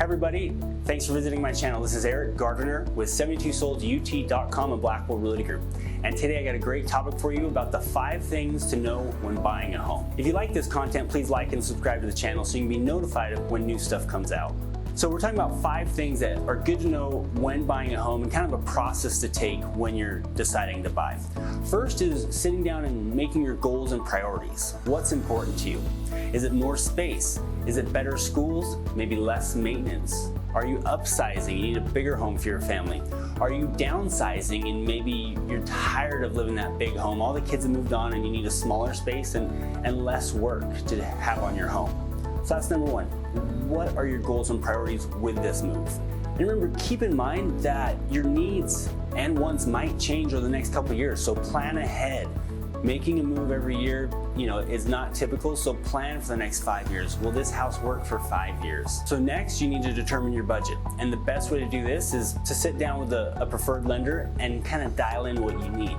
everybody, thanks for visiting my channel. This is Eric Gardner with 72soldut.com and Blackwell Realty Group. And today I got a great topic for you about the 5 things to know when buying a home. If you like this content, please like and subscribe to the channel so you can be notified of when new stuff comes out. So we're talking about 5 things that are good to know when buying a home and kind of a process to take when you're deciding to buy. First is sitting down and making your goals and priorities. What's important to you? Is it more space? Is it better schools? Maybe less maintenance? Are you upsizing? You need a bigger home for your family? Are you downsizing and maybe you're tired of living in that big home? All the kids have moved on and you need a smaller space and less work to have on your home. So that's number 1. What are your goals and priorities with this move? And remember, keep in mind that your needs and wants might change over the next couple of years, so plan ahead. Making a move every year, is not typical, so plan for the next 5 years. Will this house work for 5 years? So next, you need to determine your budget. And the best way to do this is to sit down with a preferred lender and kind of dial in what you need.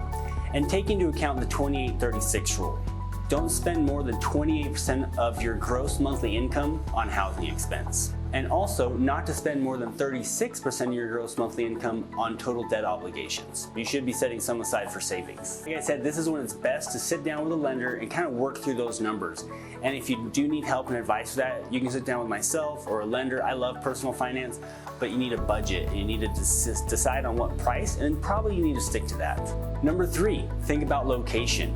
And take into account the 28-36 rule. Don't spend more than 28% of your gross monthly income on housing expense. And also not to spend more than 36% of your gross monthly income on total debt obligations. You should be setting some aside for savings. Like I said, this is when it's best to sit down with a lender and kind of work through those numbers. And if you do need help and advice for that, you can sit down with myself or a lender. I love personal finance, but you need a budget. You need to decide on what price, and probably you need to stick to that. Number 3, think about location.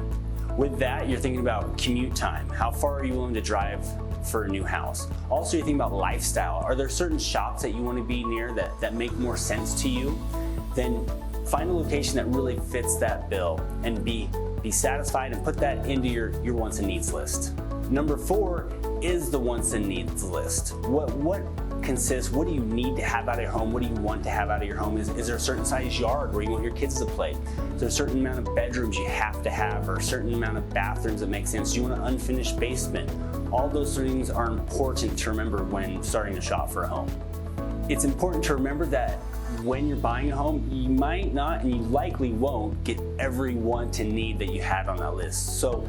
With that, you're thinking about commute time. How far are you willing to drive for a new house? Also, you're thinking about lifestyle. Are there certain shops that you want to be near that make more sense to you? Then find a location that really fits that bill and be satisfied and put that into your wants and needs list. Number 4 is the wants and needs list. What consists, what do you need to have out of your home? What do you want to have out of your home? Is there a certain size yard where you want your kids to play? Is there a certain amount of bedrooms you have to have, or a certain amount of bathrooms that make sense? Do you want an unfinished basement? All those things are important to remember when starting to shop for a home. It's important to remember that when you're buying a home, you might not and you likely won't get every want and need that you had on that list. So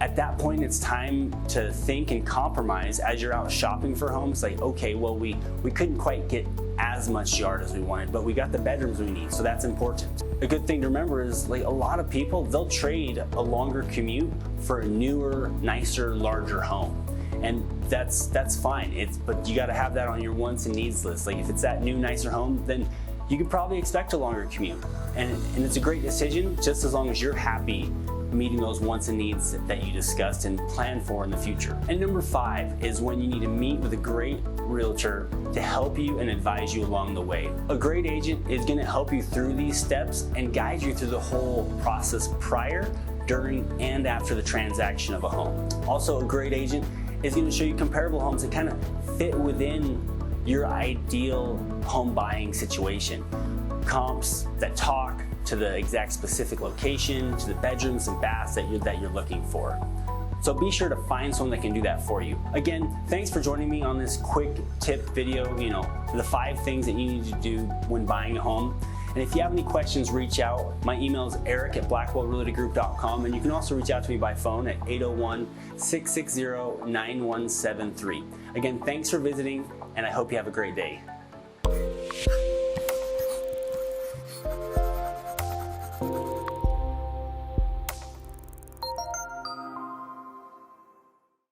at that point, it's time to think and compromise as you're out shopping for homes. Like, okay, well, we couldn't quite get as much yard as we wanted, but we got the bedrooms we need, so that's important. A good thing to remember is, like, a lot of people, they'll trade a longer commute for a newer, nicer, larger home. And that's fine, but you gotta have that on your wants and needs list. Like, if it's that new, nicer home, then you could probably expect a longer commute. And it's a great decision, just as long as you're happy meeting those wants and needs that you discussed and plan for in the future. And number 5 is when you need to meet with a great realtor to help you and advise you along the way. A great agent is going to help you through these steps and guide you through the whole process prior, during, and after the transaction of a home. Also, a great agent is going to show you comparable homes that kind of fit within your ideal home buying situation. Comps that talk to the exact specific location, to the bedrooms and baths that you're looking for. So be sure to find someone that can do that for you. Again, thanks for joining me on this quick tip video, the 5 things that you need to do when buying a home. And if you have any questions, reach out. My email is eric@blackwellrealtygroup.com, and you can also reach out to me by phone at 801-660-9173. Again, thanks for visiting, and I hope you have a great day.